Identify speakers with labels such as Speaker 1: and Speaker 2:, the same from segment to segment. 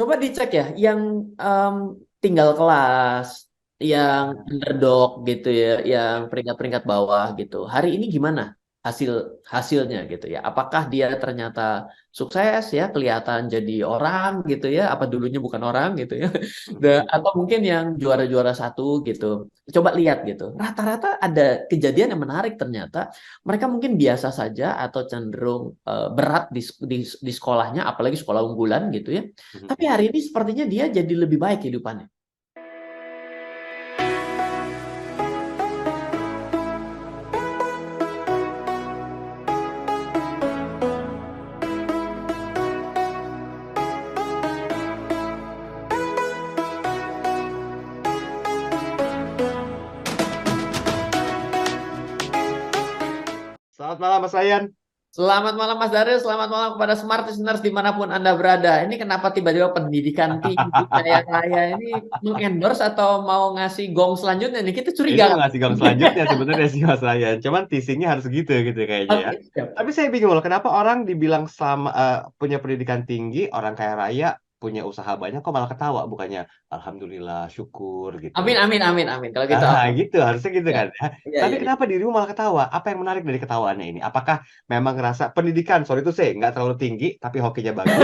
Speaker 1: Coba dicek ya, yang tinggal kelas, yang underdog gitu ya, yang peringkat-peringkat bawah gitu. Hari ini gimana hasilnya gitu ya? Apakah dia ternyata sukses ya, kelihatan jadi orang gitu ya? Apa dulunya bukan orang gitu ya? Atau mungkin yang juara-juara satu gitu. Coba lihat gitu. Rata-rata ada kejadian yang menarik ternyata. Mereka mungkin biasa saja atau cenderung berat di sekolahnya, apalagi sekolah unggulan gitu ya. Tapi hari ini sepertinya dia jadi lebih baik kehidupannya.
Speaker 2: Selamat malam Mas Ayan.
Speaker 1: Selamat malam Mas Darius, selamat malam kepada smart listeners dimanapun Anda berada. Ini kenapa tiba-tiba pendidikan tinggi kayak saya ini mengendorse atau mau ngasih gong selanjutnya nih? Kita
Speaker 2: Ini
Speaker 1: curiga.
Speaker 2: mau ngasih gong selanjutnya sebenarnya sih Mas Ayan. Cuman teasingnya harus gitu gitu kayaknya ya.
Speaker 1: Oke, siap.
Speaker 2: Tapi saya bingung loh, kenapa orang dibilang sama punya pendidikan tinggi, orang kaya raya, punya usaha banyak, kok malah ketawa? Bukannya Alhamdulillah, syukur gitu.
Speaker 1: Amin, amin, amin, amin. Kalau gitu
Speaker 2: Ah,
Speaker 1: amin.
Speaker 2: gitu, harusnya gitu
Speaker 1: Ya,
Speaker 2: kan ya.
Speaker 1: iya,
Speaker 2: Tapi
Speaker 1: iya, iya.
Speaker 2: kenapa dirimu malah ketawa? Apa yang menarik dari ketawaannya ini? Apakah memang ngerasa pendidikan, sorry itu saya nggak terlalu tinggi, tapi hokinya bagus?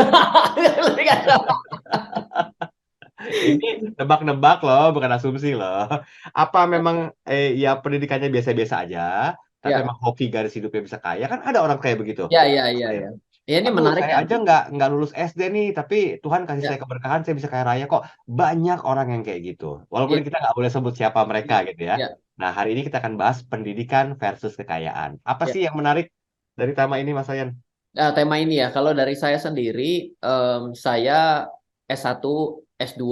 Speaker 2: Ini nebak-nebak loh, bukan asumsi loh. Apa memang ya pendidikannya biasa-biasa aja, tapi
Speaker 1: Ya,
Speaker 2: memang hoki garis hidupnya bisa kaya? Kan ada orang kayak begitu.
Speaker 1: ya, ya, ya, ya. Ya, ini
Speaker 2: Aduh,
Speaker 1: menarik
Speaker 2: saya
Speaker 1: ya.
Speaker 2: aja nggak lulus SD nih, tapi Tuhan kasih
Speaker 1: Ya,
Speaker 2: saya keberkahan, saya bisa kaya raya kok. Banyak orang yang kayak gitu. Walaupun
Speaker 1: ya,
Speaker 2: kita nggak boleh sebut siapa mereka gitu ya.
Speaker 1: ya,
Speaker 2: Nah, hari ini kita akan bahas pendidikan versus kekayaan. Apa
Speaker 1: ya.
Speaker 2: sih yang menarik dari tema ini, Mas Ayan?
Speaker 1: Nah, tema ini ya, kalau dari saya sendiri, saya S1, S2,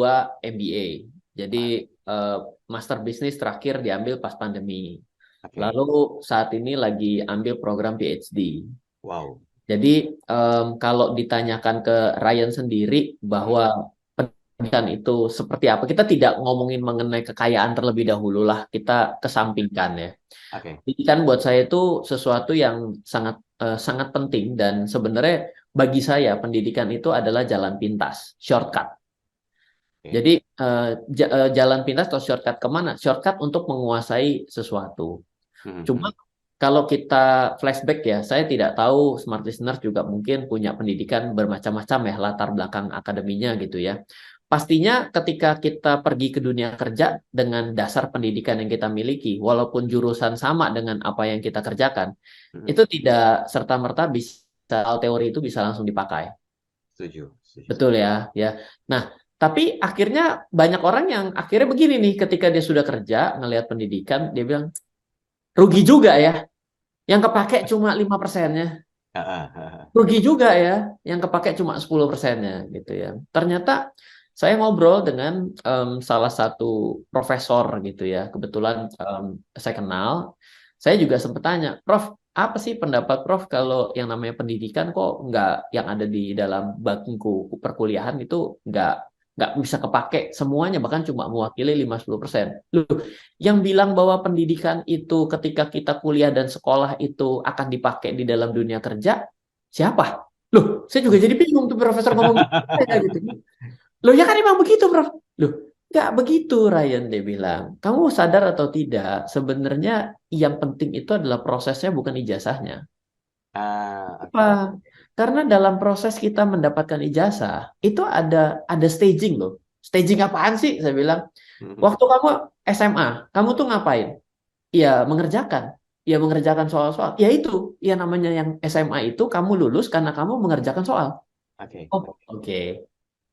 Speaker 1: MBA. Jadi
Speaker 2: Ah,
Speaker 1: eh, Master Bisnis terakhir diambil pas pandemi.
Speaker 2: oke.
Speaker 1: Lalu saat ini lagi ambil program PhD.
Speaker 2: Wow.
Speaker 1: Jadi kalau ditanyakan ke Ryan sendiri
Speaker 2: Hmm,
Speaker 1: bahwa pendidikan itu seperti apa, kita tidak ngomongin mengenai kekayaan terlebih dahulu lah, kita kesampingkan ya.
Speaker 2: oke.
Speaker 1: Pendidikan buat saya itu sesuatu yang sangat sangat penting dan sebenarnya bagi saya pendidikan itu adalah jalan pintas, shortcut.
Speaker 2: Oke.
Speaker 1: Jadi jalan pintas atau shortcut kemana? Shortcut untuk menguasai sesuatu.
Speaker 2: Hmm,
Speaker 1: Cuma
Speaker 2: hmm.
Speaker 1: kalau kita flashback ya, saya tidak tahu smart listener juga mungkin punya pendidikan bermacam-macam ya latar belakang akademinya gitu ya. Pastinya ketika kita pergi ke dunia kerja dengan dasar pendidikan yang kita miliki, walaupun jurusan sama dengan apa yang kita kerjakan,
Speaker 2: Hmm.
Speaker 1: itu tidak serta-merta bisa hal teori itu bisa langsung dipakai.
Speaker 2: Setuju, setuju
Speaker 1: Betul
Speaker 2: sekali.
Speaker 1: ya, ya. Nah, tapi akhirnya banyak orang yang akhirnya begini nih ketika dia sudah kerja ngelihat pendidikan, dia bilang rugi juga ya. Yang kepake cuma 5%-nya.
Speaker 2: Ah, ah, ah, ah.
Speaker 1: Rugi juga ya, yang kepake cuma 10%-nya gitu ya. Ternyata saya ngobrol dengan salah satu profesor gitu ya. Kebetulan saya kenal. Saya juga sempat tanya, Prof, apa sih pendapat Prof kalau yang namanya pendidikan kok nggak yang ada di dalam bangku perkuliahan itu nggak nggak bisa kepake semuanya bahkan cuma mewakili 50%. Loh, yang bilang bahwa pendidikan itu ketika kita kuliah dan sekolah itu akan dipakai di dalam dunia kerja, siapa? Loh, saya juga jadi bingung tuh profesor ngomong gitu. Saya gitu. Loh, ya kan emang begitu, Prof. Loh, nggak begitu, Ryan, dia bilang. Kamu sadar atau tidak, sebenarnya yang penting itu adalah prosesnya, bukan ijazahnya.
Speaker 2: Ah,
Speaker 1: Apa?
Speaker 2: oke.
Speaker 1: Karena dalam proses kita mendapatkan ijazah, itu ada staging loh. Staging apaan sih? Saya bilang.
Speaker 2: Hmm.
Speaker 1: Waktu kamu SMA, kamu tuh ngapain? Ya, mengerjakan. Ya, mengerjakan soal-soal. Ya itu, ya namanya yang SMA itu kamu lulus karena kamu mengerjakan soal.
Speaker 2: Oke.
Speaker 1: Oh, oke.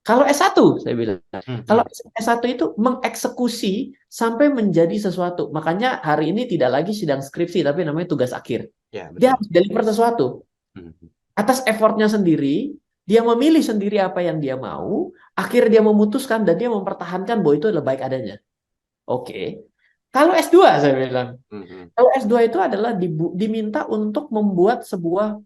Speaker 1: Kalau S1, saya bilang.
Speaker 2: Hmm,
Speaker 1: Kalau
Speaker 2: hmm.
Speaker 1: S1 itu mengeksekusi sampai menjadi sesuatu. Makanya hari ini tidak lagi sidang skripsi, tapi namanya tugas akhir.
Speaker 2: Ya,
Speaker 1: Dia
Speaker 2: betul.
Speaker 1: harus deliver sesuatu.
Speaker 2: Hmm, hmm.
Speaker 1: Atas effortnya sendiri, dia memilih sendiri apa yang dia mau, akhirnya dia memutuskan dan dia mempertahankan bahwa itu adalah baik adanya. Oke. Kalau S2, saya bilang.
Speaker 2: Hmm, hmm.
Speaker 1: Kalau S2 itu adalah diminta untuk membuat sebuah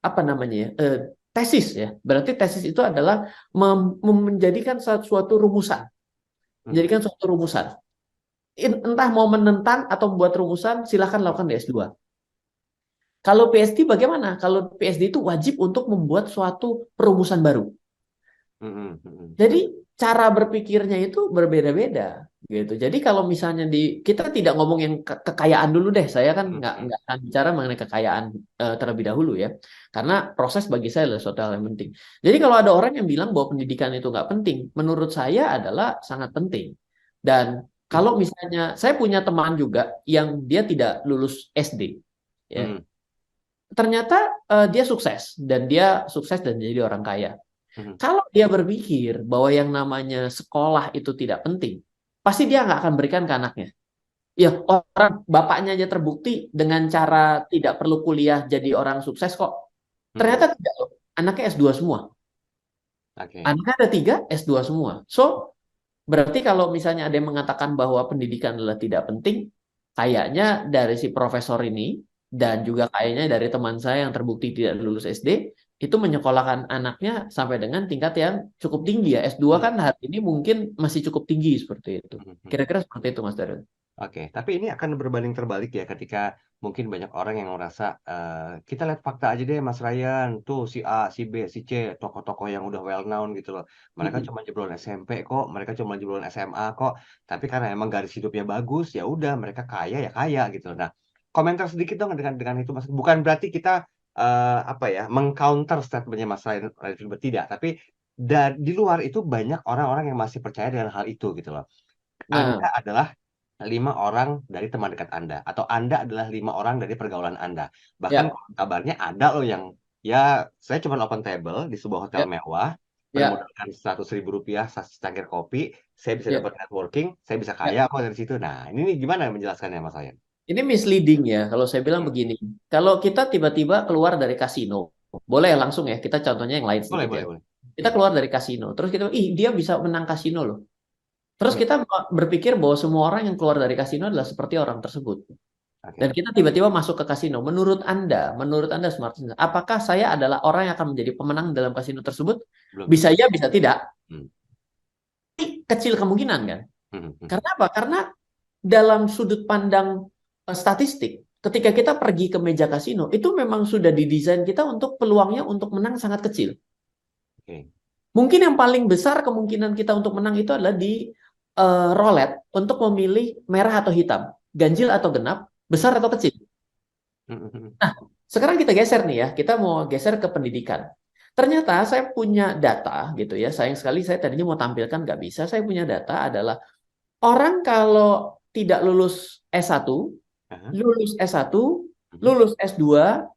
Speaker 1: apa namanya ya, tesis ya. Berarti tesis itu adalah menjadikan suatu rumusan,
Speaker 2: Hmm.
Speaker 1: menjadikan suatu rumusan. Entah mau menentang atau membuat rumusan, silahkan lakukan di S2. Kalau PhD bagaimana? Kalau PhD itu wajib untuk membuat suatu perumusan baru. Jadi cara berpikirnya itu berbeda-beda gitu. Jadi kalau misalnya kita tidak ngomong yang kekayaan dulu deh. Saya kan nggak akan bicara mengenai kekayaan terlebih dahulu ya. Karena proses bagi saya adalah suatu hal yang penting. Jadi kalau ada orang yang bilang bahwa pendidikan itu nggak penting, menurut saya adalah sangat penting. Dan kalau misalnya saya punya teman juga yang dia tidak lulus SD, ya. Ternyata dia sukses dan jadi orang kaya. Kalau dia berpikir bahwa yang namanya sekolah itu tidak penting, pasti dia nggak akan berikan ke anaknya. Ya, orang bapaknya aja terbukti dengan cara tidak perlu kuliah jadi orang sukses kok. Ternyata tidak loh. Anaknya S2 semua. Anaknya ada 3, S2 semua. So, berarti kalau misalnya ada yang mengatakan bahwa pendidikan adalah tidak penting, kayaknya dari si profesor ini dan juga kayaknya dari teman saya yang terbukti tidak lulus SD itu menyekolahkan anaknya sampai dengan tingkat yang cukup tinggi ya. S2 kan hari ini mungkin masih cukup tinggi seperti itu. Kira-kira seperti itu Mas Darul.
Speaker 2: Oke, tapi ini akan berbanding terbalik ya ketika mungkin banyak orang yang merasa kita lihat fakta aja deh Mas Ryan, tuh si A, si B, si C, tokoh-tokoh yang udah well known gitu loh. Mereka cuma jeblolan SMP kok, mereka cuma jeblolan SMA kok. Tapi karena emang garis hidupnya bagus, ya udah mereka kaya ya kaya gitu. Nah, komentar sedikit dong dengan itu Mas. Bukan berarti kita apa ya mengcounter statementnya Mas Ryan Filbert, tidak, tapi di luar itu banyak orang-orang yang masih percaya dengan hal itu gitu loh.
Speaker 1: Nah,
Speaker 2: Anda adalah 5 orang dari teman dekat Anda, atau Anda adalah 5 orang dari pergaulan Anda. Bahkan
Speaker 1: ya,
Speaker 2: kabarnya ada loh yang, ya saya cuma open table di sebuah hotel
Speaker 1: ya,
Speaker 2: mewah,
Speaker 1: ya,
Speaker 2: bermodalkan Rp100.000 secangkir kopi, saya bisa
Speaker 1: ya,
Speaker 2: dapat networking, saya bisa
Speaker 1: ya.
Speaker 2: kaya kok dari situ. Nah, ini nih gimana menjelaskannya Mas Ayan?
Speaker 1: Ini misleading ya. Kalau saya bilang begini, kalau kita tiba-tiba keluar dari kasino, boleh langsung ya. Kita contohnya yang lain
Speaker 2: Boleh,
Speaker 1: sedikit ya.
Speaker 2: boleh, boleh.
Speaker 1: Kita keluar dari kasino, terus kita, ih dia bisa menang kasino loh. Terus
Speaker 2: Hmm,
Speaker 1: kita berpikir bahwa semua orang yang keluar dari kasino adalah seperti orang tersebut. Dan
Speaker 2: Oke,
Speaker 1: kita tiba-tiba masuk ke kasino. Menurut Anda Smart Listener, apakah saya adalah orang yang akan menjadi pemenang dalam kasino tersebut?
Speaker 2: belum
Speaker 1: Bisa
Speaker 2: tentu.
Speaker 1: ya, bisa tidak.
Speaker 2: Hmm,
Speaker 1: Kecil kemungkinan kan?
Speaker 2: hmm.
Speaker 1: Karena apa? Karena dalam sudut pandang statistik, ketika kita pergi ke meja kasino, itu memang sudah didesain kita untuk peluangnya untuk menang sangat kecil.
Speaker 2: Oke.
Speaker 1: Mungkin yang paling besar kemungkinan kita untuk menang itu adalah di roulette untuk memilih merah atau hitam, ganjil atau genap, besar atau kecil.
Speaker 2: Hmm.
Speaker 1: Sekarang kita geser nih ya, kita mau geser ke pendidikan. Ternyata saya punya data gitu ya, sayang sekali saya tadinya mau tampilkan nggak bisa, saya punya data adalah orang kalau tidak lulus S1,
Speaker 2: Aha.
Speaker 1: lulus S1,
Speaker 2: Hmm.
Speaker 1: lulus S2,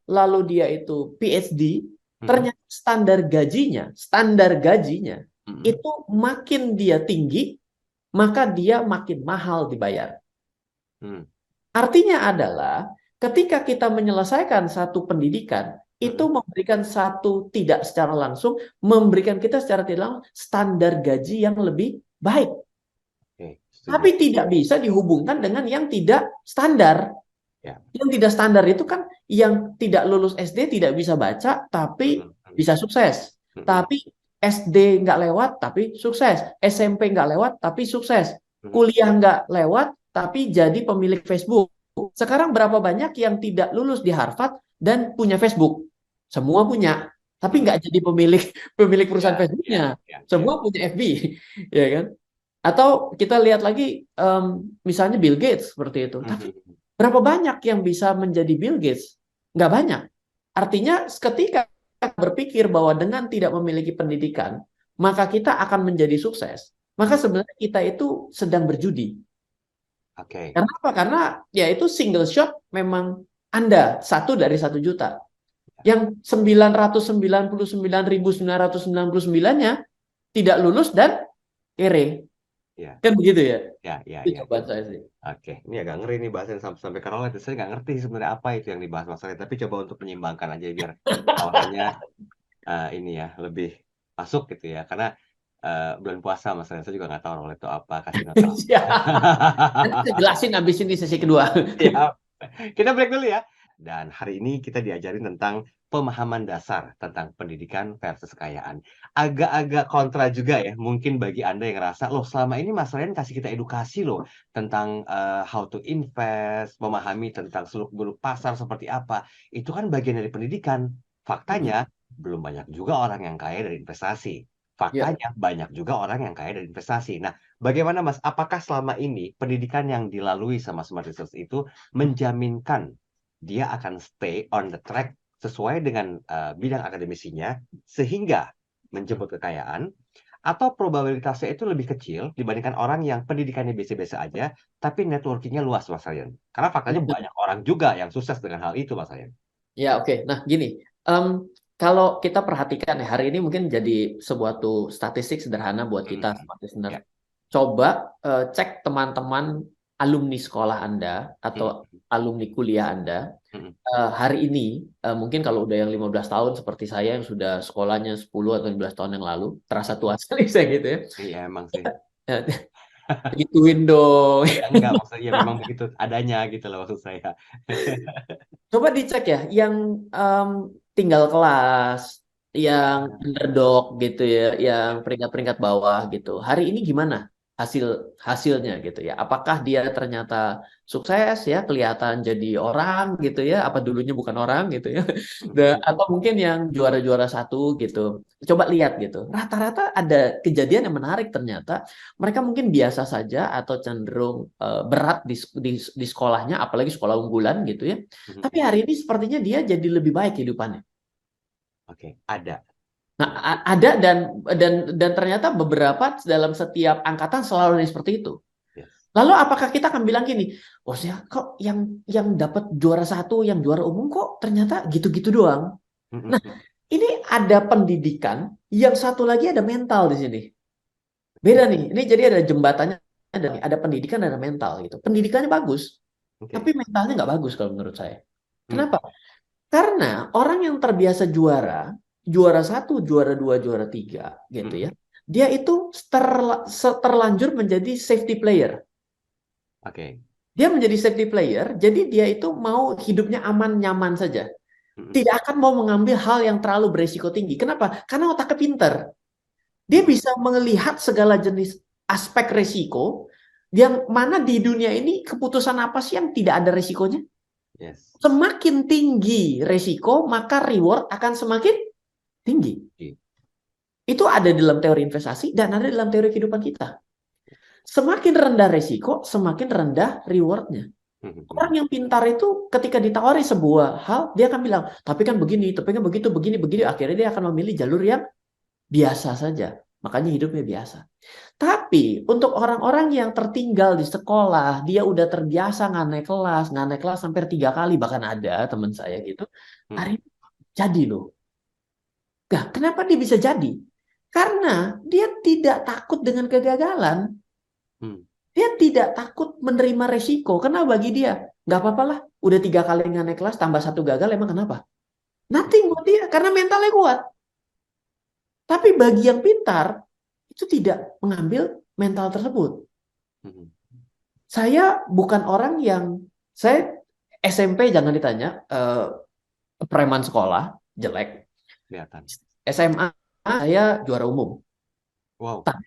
Speaker 1: lalu dia itu PhD,
Speaker 2: Hmm.
Speaker 1: ternyata standar gajinya
Speaker 2: Hmm.
Speaker 1: itu makin dia tinggi, maka dia makin mahal dibayar.
Speaker 2: Hmm.
Speaker 1: Artinya adalah ketika kita menyelesaikan satu pendidikan, itu
Speaker 2: Hmm.
Speaker 1: memberikan satu tidak secara langsung, memberikan kita secara tidak langsung standar gaji yang lebih baik.
Speaker 2: Oke, setuju.
Speaker 1: Tapi tidak bisa dihubungkan dengan yang tidak standar.
Speaker 2: Ya.
Speaker 1: Yang tidak standar itu kan yang tidak lulus SD tidak bisa baca, tapi
Speaker 2: Hmm.
Speaker 1: bisa sukses.
Speaker 2: Hmm.
Speaker 1: Tapi SD nggak lewat, tapi sukses. SMP nggak lewat, tapi sukses.
Speaker 2: Hmm.
Speaker 1: Kuliah nggak lewat, tapi jadi pemilik Facebook. Sekarang berapa banyak yang tidak lulus di Harvard dan punya Facebook? Semua punya, tapi
Speaker 2: Hmm.
Speaker 1: nggak jadi pemilik pemilik perusahaan
Speaker 2: Ya, ya,
Speaker 1: Facebooknya.
Speaker 2: ya, ya.
Speaker 1: Semua punya FB, ya kan? Atau kita lihat lagi, misalnya Bill Gates seperti itu. Tapi
Speaker 2: Mhm.
Speaker 1: berapa banyak yang bisa menjadi Bill Gates? Nggak banyak. Artinya ketika kita berpikir bahwa dengan tidak memiliki pendidikan, maka kita akan menjadi sukses. Maka
Speaker 2: Mhm.
Speaker 1: sebenarnya kita itu sedang berjudi.
Speaker 2: Oke.
Speaker 1: Karena apa? Karena ya itu single shot memang Anda 1 dari 1 juta. Yang 999.999-nya tidak lulus dan kere.
Speaker 2: Ya,
Speaker 1: Kan begitu ya?
Speaker 2: ya, ya,
Speaker 1: Itu
Speaker 2: ya.
Speaker 1: jawaban saya sih.
Speaker 2: Oke, ini agak ngeri nih bahasan sampai ke roulette. Saya nggak ngerti sebenarnya apa itu yang dibahas Mas Ryan. Tapi coba untuk menyimbangkan aja biar auranya ini ya lebih masuk gitu ya. Karena bulan puasa Mas Ryan, saya juga nggak tahu roulette itu apa, kasino itu apa.
Speaker 1: Siap. Nanti saya jelasin habis ini sesi kedua.
Speaker 2: Siap. Kita break dulu ya. Dan hari ini kita diajarin tentang pemahaman dasar tentang pendidikan versus kekayaan. Agak-agak kontra juga ya, mungkin bagi Anda yang ngerasa, loh selama ini Mas Ryan kasih kita edukasi loh tentang how to invest, memahami tentang seluk-beluk pasar seperti apa. Itu kan bagian dari pendidikan. Faktanya, belum banyak juga orang yang kaya dari investasi.
Speaker 1: Ya.
Speaker 2: Faktanya banyak juga orang yang kaya dari investasi. Nah, bagaimana Mas? Apakah selama ini pendidikan yang dilalui sama Smart Research itu menjaminkan dia akan stay on the track sesuai dengan bidang akademisinya sehingga menjemput kekayaan, atau probabilitasnya itu lebih kecil dibandingkan orang yang pendidikannya biasa-biasa aja tapi networkingnya luas, Mas Ryan? Karena faktanya banyak orang juga yang sukses dengan hal itu, Mas Ryan.
Speaker 1: Ya, oke. Nah, gini, em, kalau kita perhatikan ya, hari ini mungkin jadi sebuah tuh statistik sederhana buat kita,
Speaker 2: Mm-mm.
Speaker 1: smart listener.
Speaker 2: Ya.
Speaker 1: Coba cek teman-teman alumni sekolah Anda atau
Speaker 2: Mm-mm.
Speaker 1: alumni kuliah Anda
Speaker 2: Mm-mm.
Speaker 1: hari ini, mungkin kalau udah yang 15 tahun seperti saya yang sudah sekolahnya 10 atau 15 tahun yang lalu, terasa tua sekali saya gitu ya.
Speaker 2: Iya, emang sih.
Speaker 1: Ya, gituin dong.
Speaker 2: Ya enggak, maksudnya ya memang begitu adanya gitu loh maksud saya.
Speaker 1: Coba dicek ya, yang em, tinggal kelas, yang underdog gitu ya, yang peringkat-peringkat bawah gitu. Hari ini gimana hasilnya gitu ya? Apakah dia ternyata sukses ya, kelihatan jadi orang gitu ya? Apa dulunya bukan orang gitu ya? Atau mungkin yang juara-juara satu gitu. Coba lihat gitu. Rata-rata ada kejadian yang menarik ternyata. Mereka mungkin biasa saja atau cenderung berat di sekolahnya, apalagi sekolah unggulan gitu ya. Tapi hari ini sepertinya dia jadi lebih baik kehidupannya.
Speaker 2: Oke, ada.
Speaker 1: Nah, ada dan ternyata beberapa dalam setiap angkatan selalu ada seperti itu.
Speaker 2: Yes.
Speaker 1: Lalu apakah kita akan bilang gini, oh saya kok yang dapat juara satu, yang juara umum kok ternyata gitu-gitu doang. Nah, ini ada pendidikan, yang satu lagi ada mental di sini. Beda nih. Ini jadi ada jembatannya, ada pendidikan, ada mental gitu. Pendidikannya bagus,
Speaker 2: Oke.
Speaker 1: tapi mentalnya nggak bagus kalau menurut saya.
Speaker 2: Hmm.
Speaker 1: Kenapa? Karena orang yang terbiasa juara, juara satu, juara dua, juara tiga, gitu ya,
Speaker 2: Hmm.
Speaker 1: dia itu terlanjur menjadi safety player.
Speaker 2: Oke.
Speaker 1: Dia menjadi safety player, jadi dia itu mau hidupnya aman, nyaman saja.
Speaker 2: Hmm.
Speaker 1: Tidak akan mau mengambil hal yang terlalu beresiko tinggi. Kenapa? Karena otaknya pinter. Dia
Speaker 2: Hmm.
Speaker 1: bisa melihat segala jenis aspek resiko, yang mana di dunia ini keputusan apa sih yang tidak ada resikonya?
Speaker 2: Yes.
Speaker 1: Semakin tinggi resiko, maka reward akan semakin tinggi.
Speaker 2: Oke.
Speaker 1: Itu ada dalam teori investasi dan ada dalam teori kehidupan kita. Semakin rendah resiko, semakin rendah rewardnya. Orang yang pintar itu ketika ditawari sebuah hal, dia akan bilang, tapi kan begini, tapi kan begitu, begini, begini. Akhirnya dia akan memilih jalur yang biasa saja. Makanya hidupnya biasa. Tapi untuk orang-orang yang tertinggal di sekolah, dia udah terbiasa nggak naik kelas sampai 3 kali, bahkan ada teman saya gitu.
Speaker 2: Hmm.
Speaker 1: Hari ini jadi loh. Nah, kenapa dia bisa jadi? Karena dia tidak takut dengan kegagalan.
Speaker 2: Hmm.
Speaker 1: Dia tidak takut menerima resiko. Karena bagi dia, nggak apa-apa lah. Udah 3 kali nggak naik kelas, tambah satu gagal, emang kenapa? Nothing buat dia, karena mentalnya kuat. Tapi bagi yang pintar, itu tidak mengambil mental tersebut.
Speaker 2: Hmm.
Speaker 1: Saya bukan orang yang, saya SMP jangan ditanya, preman sekolah, jelek.
Speaker 2: Kelihatan.
Speaker 1: SMA saya juara umum.
Speaker 2: Wow.
Speaker 1: Tapi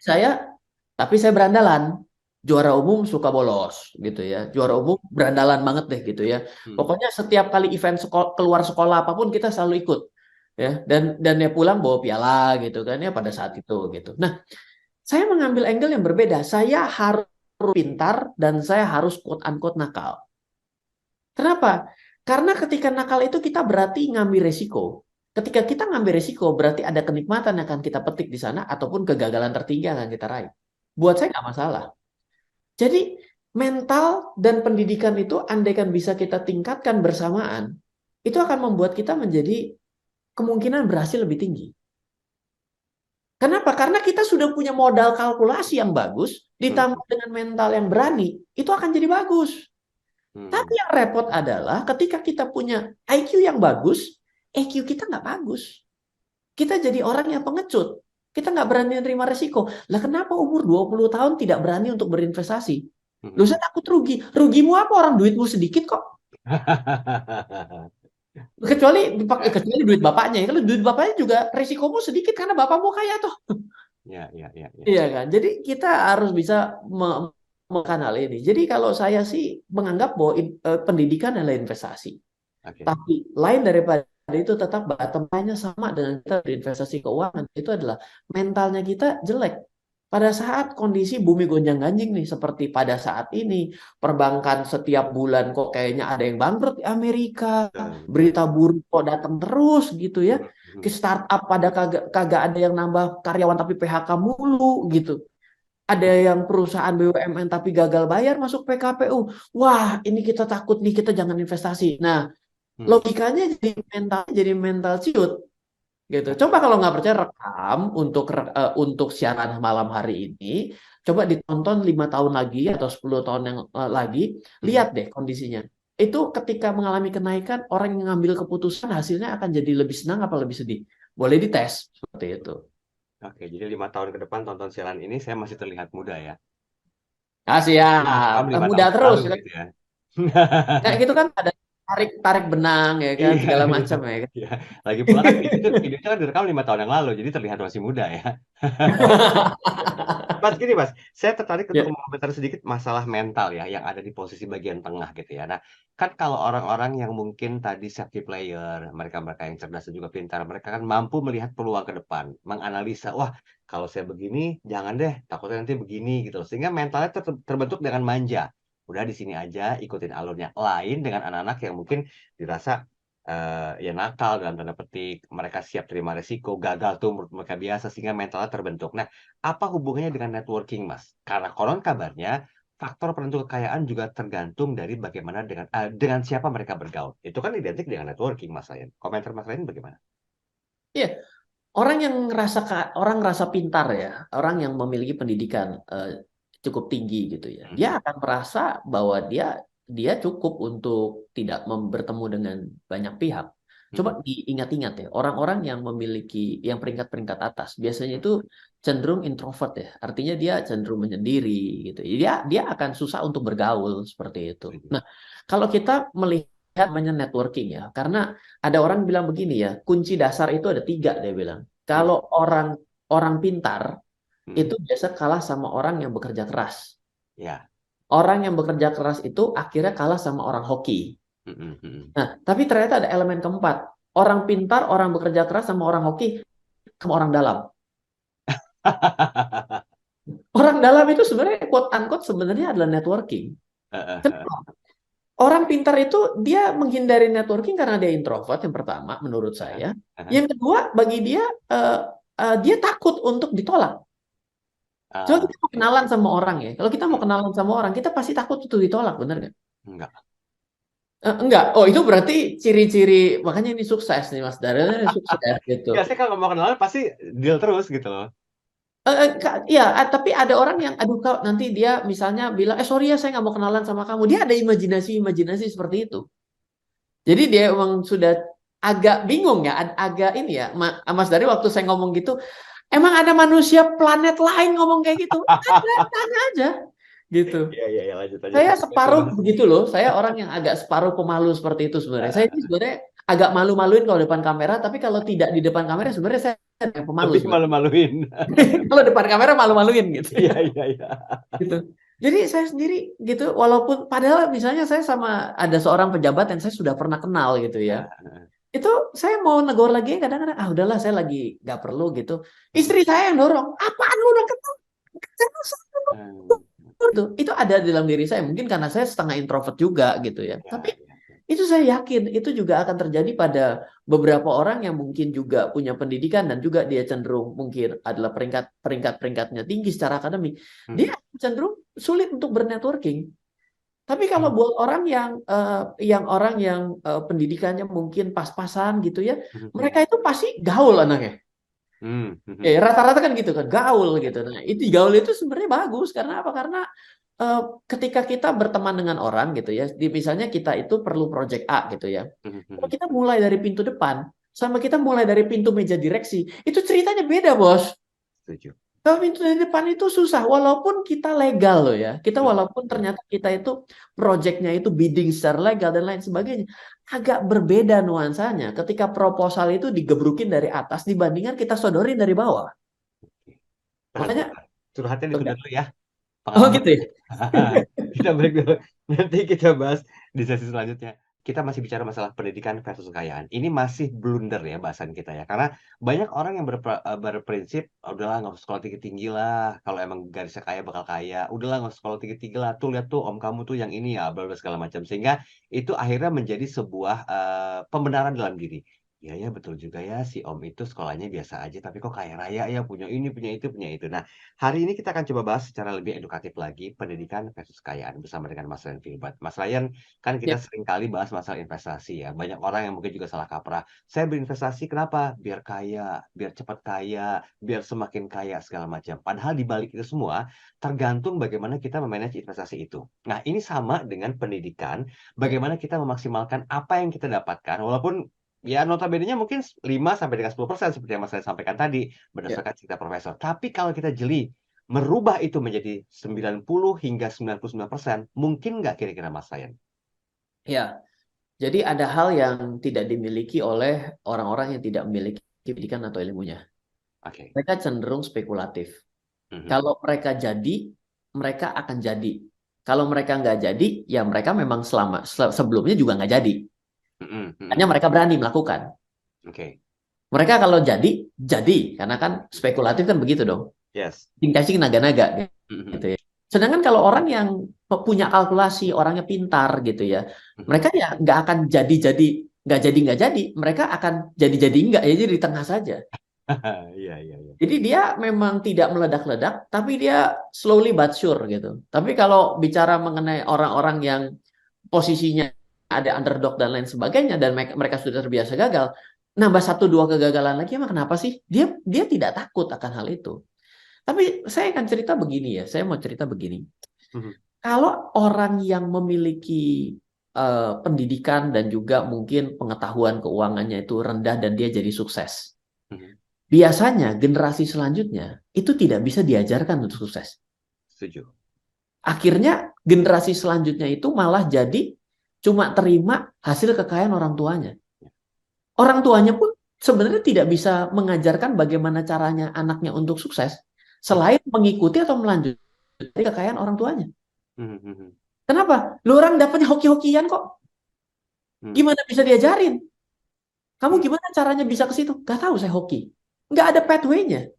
Speaker 1: saya berandalan. Juara umum suka bolos gitu ya. Juara umum berandalan banget deh gitu ya.
Speaker 2: Hmm.
Speaker 1: Pokoknya setiap kali event keluar sekolah apapun kita selalu ikut ya. Dan ya pulang bawa piala gitu kan ya pada saat itu gitu. Nah, saya mengambil angle yang berbeda. Saya harus pintar dan saya harus quote unquote nakal. Kenapa? Karena ketika nakal itu kita berarti ngambil resiko. Ketika kita ngambil resiko, berarti ada kenikmatan yang akan kita petik di sana, ataupun kegagalan tertinggi yang akan kita raih. Buat saya nggak masalah. Jadi, mental dan pendidikan itu, andaikan bisa kita tingkatkan bersamaan, itu akan membuat kita menjadi kemungkinan berhasil lebih tinggi. Kenapa? Karena kita sudah punya modal kalkulasi yang bagus, ditambah dengan mental yang berani, itu akan jadi bagus. Tapi yang repot adalah ketika kita punya IQ yang bagus, EQ kita nggak bagus. Kita jadi orang yang pengecut. Kita nggak berani menerima resiko. Lah kenapa umur 20 tahun tidak berani untuk berinvestasi? Loh, saya takut rugi. Rugimu apa? Orang duitmu sedikit kok. Kecuali duit bapaknya. Kalau duit bapaknya juga resikomu sedikit karena bapakmu kaya toh.
Speaker 2: Ya, ya, ya, ya.
Speaker 1: Iya kan? Jadi kita harus bisa menekan hal ini. Jadi kalau saya sih menganggap bahwa pendidikan adalah investasi.
Speaker 2: Oke.
Speaker 1: Tapi lain daripada itu tetap bottom line-nya sama dengan kita berinvestasi keuangan, itu adalah mentalnya kita jelek. Pada saat kondisi bumi gonjang-ganjing nih, seperti pada saat ini, perbankan setiap bulan kok kayaknya ada yang bangkrut di Amerika,
Speaker 2: Betul.
Speaker 1: berita buruk kok datang terus gitu ya. Ke
Speaker 2: Mhm.
Speaker 1: startup pada kagak kagak ada yang nambah karyawan tapi PHK mulu gitu. Ada yang perusahaan BUMN tapi gagal bayar masuk PKPU. Wah, ini kita takut nih, kita jangan investasi. Nah,
Speaker 2: Hmm.
Speaker 1: logikanya jadi mental ciut gitu. Coba kalau nggak percaya rekam untuk siaran malam hari ini, coba ditonton 5 tahun lagi atau 10 tahun yang lagi,
Speaker 2: Mhm.
Speaker 1: lihat deh kondisinya. Itu ketika mengalami kenaikan, orang yang ngambil keputusan hasilnya akan jadi lebih senang apa lebih sedih. Boleh dites seperti itu.
Speaker 2: Oke, jadi 5 tahun ke depan tonton siaran ini saya masih terlihat muda ya.
Speaker 1: Ah,
Speaker 2: Rekam
Speaker 1: siap.
Speaker 2: 5 tahun
Speaker 1: Mudah
Speaker 2: yang
Speaker 1: terus
Speaker 2: lalu
Speaker 1: kan.
Speaker 2: gitu ya.
Speaker 1: Kayak gitu kan ada tarik tarik benang ya kan
Speaker 2: Iya,
Speaker 1: segala
Speaker 2: iya,
Speaker 1: macam ya kan.
Speaker 2: iya. Lagi pula kan videonya kan direkam 5 tahun yang lalu, jadi terlihat masih muda ya. Mas, gini Mas, saya tertarik untuk
Speaker 1: Ya.
Speaker 2: mengomentari sedikit masalah mental ya, yang ada di posisi bagian tengah gitu ya. Nah, kan kalau orang-orang yang mungkin tadi safety player, mereka-mereka yang cerdas dan juga pintar, mereka kan mampu melihat peluang ke depan, menganalisa, wah kalau saya begini, jangan deh, takutnya nanti begini gitu loh. Sehingga mentalnya terbentuk dengan manja. Udah di sini aja, ikutin alurnya. Lain dengan anak-anak yang mungkin dirasa ya nakal dalam tanda petik, mereka siap terima resiko, gagal tuh menurut mereka biasa sehingga mentalnya terbentuk. Nah, apa hubungannya dengan networking, Mas? Karena konon kabarnya faktor penentu kekayaan juga tergantung dari bagaimana dengan siapa mereka bergaul. Itu kan identik dengan networking, Mas Ryan. Komentar Mas Ryan bagaimana?
Speaker 1: Iya, orang ngerasa pintar ya, orang yang memiliki pendidikan cukup tinggi gitu ya. Dia
Speaker 2: Mhm,
Speaker 1: akan merasa bahwa dia dia cukup untuk tidak bertemu dengan banyak pihak. Coba
Speaker 2: mhm,
Speaker 1: diingat-ingat ya, orang-orang yang memiliki yang peringkat-peringkat atas biasanya
Speaker 2: mhm,
Speaker 1: itu cenderung introvert ya. Artinya dia cenderung menyendiri gitu. Dia akan susah untuk bergaul seperti itu.
Speaker 2: setuju.
Speaker 1: Nah, kalau kita melihat namanya networking ya, karena ada orang bilang begini ya, kunci dasar itu ada 3 dia bilang.
Speaker 2: Mhm,
Speaker 1: Kalau orang orang pintar
Speaker 2: mhm,
Speaker 1: itu biasa kalah sama orang yang bekerja keras.
Speaker 2: ya,
Speaker 1: Orang yang bekerja keras itu akhirnya kalah sama orang hoki.
Speaker 2: mhm, mhm.
Speaker 1: Nah, tapi ternyata ada elemen keempat. Orang pintar, orang bekerja keras sama orang hoki sama orang dalam. Orang dalam itu sebenarnya quote unquote sebenarnya adalah networking.
Speaker 2: Heeh, heeh,
Speaker 1: Kenapa? Orang pintar itu dia menghindari networking karena dia introvert yang pertama menurut
Speaker 2: heeh,
Speaker 1: saya.
Speaker 2: heeh.
Speaker 1: Yang kedua bagi dia eh, dia takut untuk ditolak. Coba
Speaker 2: Ah,
Speaker 1: kita mau
Speaker 2: oke.
Speaker 1: kenalan sama orang ya. Kalau kita mau
Speaker 2: Mhm,
Speaker 1: kenalan sama orang, kita pasti takut untuk ditolak, bener nggak?
Speaker 2: enggak.
Speaker 1: Enggak. Oh, itu berarti ciri-ciri makanya ini sukses nih Mas Daryl ini sukses gitu.
Speaker 2: Enggak, saya kalau mau kenalan pasti deal terus gitu loh.
Speaker 1: Iya, tapi ada orang yang, aduh kak, nanti dia misalnya bilang, sorry ya saya nggak mau kenalan sama kamu. Dia ada imajinasi-imajinasi seperti itu. Jadi dia emang sudah agak bingung ya, agak ini ya, Mas Dari waktu saya ngomong gitu, emang ada manusia planet lain ngomong kayak gitu? Ada, tanya aja, gitu.
Speaker 2: Iya, iya, iya, lanjut, lanjut.
Speaker 1: Saya
Speaker 2: Sampai itu,
Speaker 1: separuh
Speaker 2: Mas.
Speaker 1: begitu loh. Saya orang yang agak separuh pemalu seperti itu sebenarnya. Saya ini
Speaker 2: Heeh.
Speaker 1: sebenarnya agak malu-maluin kalau depan kamera, tapi kalau tidak di depan kamera sebenarnya saya yang pemalu
Speaker 2: Lebih
Speaker 1: sebenarnya.
Speaker 2: malu-maluin.
Speaker 1: Kalau depan kamera malu-maluin gitu.
Speaker 2: Iya, iya, iya.
Speaker 1: Gitu. Jadi saya sendiri gitu, walaupun padahal misalnya saya sama ada seorang pejabat yang saya sudah pernah kenal gitu ya.
Speaker 2: Heeh, heeh.
Speaker 1: Itu saya mau negor lagi kadang-kadang udahlah saya lagi nggak perlu gitu.
Speaker 2: Mhm.
Speaker 1: Istri saya yang dorong, apaan lu udah ketemu?
Speaker 2: Mmm,
Speaker 1: Itu ada di dalam diri saya mungkin karena saya setengah introvert juga gitu ya.
Speaker 2: iya,
Speaker 1: Tapi
Speaker 2: iya, iya.
Speaker 1: itu saya yakin itu juga akan terjadi pada beberapa orang yang mungkin juga punya pendidikan dan juga dia cenderung mungkin adalah peringkat-peringkatnya tinggi secara akademik.
Speaker 2: Mhm,
Speaker 1: Dia cenderung sulit untuk bernetworking. Tapi kalau
Speaker 2: mhm,
Speaker 1: buat orang yang pendidikannya mungkin pas-pasan gitu ya,
Speaker 2: mhm,
Speaker 1: mereka
Speaker 2: mhm.
Speaker 1: itu pasti gaul anaknya.
Speaker 2: Mmm, mhm.
Speaker 1: Rata-rata kan gitu kan, gaul
Speaker 2: Iya,
Speaker 1: gitu. Nah,
Speaker 2: iya.
Speaker 1: itu gaul itu sebenarnya bagus karena apa? Karena eh, ketika kita berteman dengan orang gitu ya, misalnya kita itu perlu project A gitu ya.
Speaker 2: Mhm,
Speaker 1: Kalau
Speaker 2: mhm.
Speaker 1: kita mulai dari pintu depan sama kita mulai dari pintu meja direksi, itu ceritanya beda, Bos.
Speaker 2: Setuju.
Speaker 1: Kalau pintu dari depan itu susah, walaupun kita legal loh ya. Kita
Speaker 2: Mhm,
Speaker 1: walaupun
Speaker 2: mhm.
Speaker 1: ternyata kita itu projectnya itu bidding secara legal dan lain sebagainya, agak berbeda nuansanya ketika proposal itu digebrukin dari atas dibandingkan kita sodorin dari bawah.
Speaker 2: Oke. Tahan
Speaker 1: Makanya,
Speaker 2: sebentar, curhatnya ditunda
Speaker 1: oke.
Speaker 2: dulu ya,
Speaker 1: Oh
Speaker 2: pengalaman.
Speaker 1: gitu ya.
Speaker 2: Kita break dulu, nanti kita bahas di sesi selanjutnya. kita masih bicara masalah pendidikan versus kekayaan. Ini masih blunder ya bahasan kita ya. Karena banyak orang yang berprinsip, "Ah, udahlah nggak usah sekolah tinggi-tinggi lah. Kalau emang garisnya kaya bakal kaya. Udahlah nggak usah sekolah tinggi-tinggi lah. Tuh lihat tuh om kamu tuh yang ini ya, bla bla segala macam." Sehingga itu akhirnya menjadi sebuah pembenaran dalam diri. Iya ya betul juga ya si om itu sekolahnya biasa aja tapi kok kaya raya ya punya ini punya itu punya itu. Nah hari ini kita akan coba bahas secara lebih edukatif lagi pendidikan versus kekayaan bersama dengan Mas Ryan Filbert. Mas Ryan, kan
Speaker 1: Ya,
Speaker 2: kita sering kali bahas masalah investasi ya. Banyak orang yang mungkin juga salah kaprah. Saya berinvestasi kenapa? Biar kaya, biar cepat kaya, biar semakin kaya segala macam. Padahal di balik itu semua tergantung bagaimana kita memanage investasi itu. Nah, ini sama dengan pendidikan, bagaimana kita memaksimalkan apa yang kita dapatkan walaupun ya notabene-nya mungkin 5 sampai dengan 10% seperti yang Mas Ryan sampaikan tadi
Speaker 1: ya.
Speaker 2: berdasarkan cerita profesor. Tapi kalau kita jeli merubah itu menjadi 90 hingga 99%, mungkin nggak kira-kira Mas Ryan?
Speaker 1: Ya, jadi ada hal yang tidak dimiliki oleh orang-orang yang tidak memiliki pendidikan atau ilmunya.
Speaker 2: Oke.
Speaker 1: Mereka cenderung spekulatif.
Speaker 2: Mhm.
Speaker 1: Kalau mereka jadi, mereka akan jadi. Kalau mereka nggak jadi, ya mereka memang sebelumnya juga nggak jadi.
Speaker 2: Mhm
Speaker 1: Hanya
Speaker 2: mhm.
Speaker 1: mereka berani melakukan.
Speaker 2: Oke.
Speaker 1: Mereka kalau jadi. Karena kan spekulatif kan begitu dong.
Speaker 2: Yes.
Speaker 1: Cacing naga-naga gitu
Speaker 2: Mhm
Speaker 1: ya. Sedangkan kalau orang yang punya kalkulasi, orangnya pintar gitu ya,
Speaker 2: mhm.
Speaker 1: mereka ya nggak jadi, mereka akan jadi nggak ya, jadi di tengah saja.
Speaker 2: Iya iya iya.
Speaker 1: Jadi dia memang tidak meledak-ledak, tapi dia slowly but sure gitu. Tapi kalau bicara mengenai orang-orang yang posisinya ada underdog dan lain sebagainya, dan mereka sudah terbiasa gagal, nambah satu dua kegagalan lagi, emang kenapa sih? Dia tidak takut akan hal itu. Tapi saya akan cerita begini ya, saya mau cerita begini.
Speaker 2: Mhm
Speaker 1: Kalau orang yang memiliki pendidikan dan juga mungkin pengetahuan keuangannya itu rendah dan dia jadi sukses,
Speaker 2: mhm.
Speaker 1: biasanya generasi selanjutnya itu tidak bisa diajarkan untuk sukses.
Speaker 2: Setuju.
Speaker 1: Akhirnya generasi selanjutnya itu malah jadi cuma terima hasil kekayaan orang tuanya. Orang tuanya pun sebenarnya tidak bisa mengajarkan bagaimana caranya anaknya untuk sukses
Speaker 2: Mhm
Speaker 1: selain mengikuti atau melanjutkan kekayaan orang tuanya.
Speaker 2: mhm mhm.
Speaker 1: Kenapa? Lu orang dapatnya hoki-hokian kok.
Speaker 2: Mmm,
Speaker 1: Gimana bisa diajarin? Kamu
Speaker 2: mhm.
Speaker 1: gimana caranya bisa ke situ? Gak tahu saya hoki. Nggak ada pathway-nya.